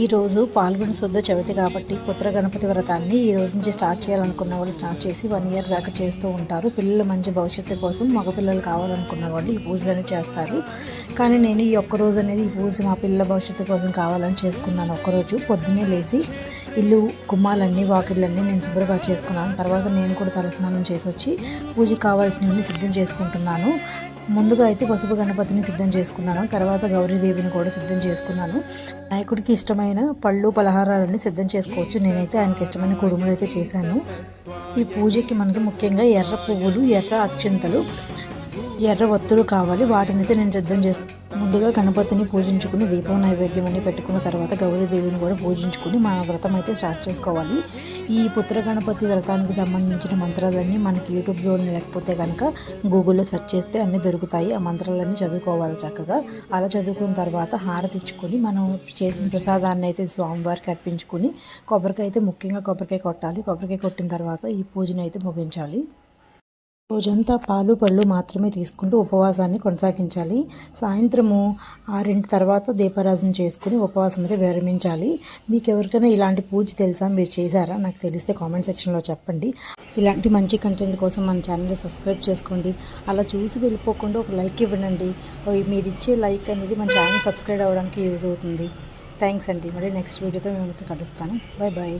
ఈరోజు పాల్గొన శుద్ధ చవితి కాబట్టి పుత్ర గణపతి వ్రతాన్ని ఈ రోజు నుంచి స్టార్ట్ చేయాలనుకున్న వాళ్ళు స్టార్ట్ చేసి 1 ఇయర్ దాకా చేస్తూ ఉంటారు. పిల్లల మంచి భవిష్యత్తు కోసం మగపిల్లలు కావాలనుకున్న వాళ్ళు ఈ పూజలని చేస్తారు. కానీ నేను ఈ ఒక్కరోజు అనేది ఈ పూజ మా పిల్లల భవిష్యత్తు కోసం కావాలని చేసుకున్నాను. ఒక్కరోజు పొద్దున్నే లేచి ఇల్లు గుమ్మాలన్నీ వాకిళ్ళన్నీ నేను శుభ్రంగా చేసుకున్నాను. తర్వాత నేను కూడా తలస్నానం చేసి వచ్చి పూజకి కావాల్సినవన్నీ సిద్ధం చేసుకుంటున్నాను. ముందుగా అయితే పసుపు గణపతిని సిద్ధం చేసుకున్నాను. తర్వాత గౌరీదేవిని కూడా సిద్ధం చేసుకున్నాను. నాయకుడికి ఇష్టమైన పళ్ళు పలహారాలన్నీ సిద్ధం చేసుకోవచ్చు. నేనైతే ఆయనకి ఇష్టమైన కుడుములు అయితే చేశాను. ఈ పూజకి మనకి ముఖ్యంగా ఎర్ర పువ్వులు, ఎర్ర అక్షింతలు, ఎర్ర ఒత్తులు కావాలి. వాటిని అయితే నేను సిద్ధం చేసుకున్నాను. ముందుగా గణపతిని పూజించుకుని దీపం నైవేద్యం అని పెట్టుకున్న తర్వాత గౌరీదేవిని కూడా పూజించుకుని మన వ్రతం అయితే స్టార్ట్ చేసుకోవాలి. ఈ పుత్ర గణపతి వ్రతానికి సంబంధించిన మంత్రాలన్నీ మనకి యూట్యూబ్లో లేకపోతే కనుక గూగుల్లో సెర్చ్ చేస్తే అన్నీ దొరుకుతాయి. ఆ మంత్రాలన్నీ చదువుకోవాలి చక్కగా. అలా చదువుకున్న తర్వాత హారతి ఇచ్చుకొని మనం చేసిన ప్రసాదాన్ని అయితే స్వామివారికి అర్పించుకుని కొబ్బరికాయ అయితే ముఖ్యంగా కొబ్బరికాయ కొట్టాలి. కొబ్బరికాయ కొట్టిన తర్వాత ఈ పూజను అయితే ముగించాలి. రోజంతా పాలు పళ్ళు మాత్రమే తీసుకుంటూ ఉపవాసాన్ని కొనసాగించాలి. సాయంత్రము 6 తర్వాత దీపారాజన చేసుకుని ఉపవాసం అయితే విరమించాలి. మీకు ఎవరికైనా ఇలాంటి పూజ తెలుసా, మీరు చేశారా? నాకు తెలిస్తే కామెంట్ సెక్షన్లో చెప్పండి. ఇలాంటి మంచి కంటెంట్ కోసం మన ఛానల్ని సబ్స్క్రైబ్ చేసుకోండి. అలా చూసి వెళ్ళిపోకుండా ఒక లైక్ ఇవ్వండి. మీరు ఇచ్చే లైక్ అనేది మన ఛానల్ సబ్స్క్రైబ్ అవ్వడానికి యూజ్ అవుతుంది. థ్యాంక్స్ అండి. మళ్ళీ నెక్స్ట్ వీడియోతో మేము కలుస్తాను. Bye bye.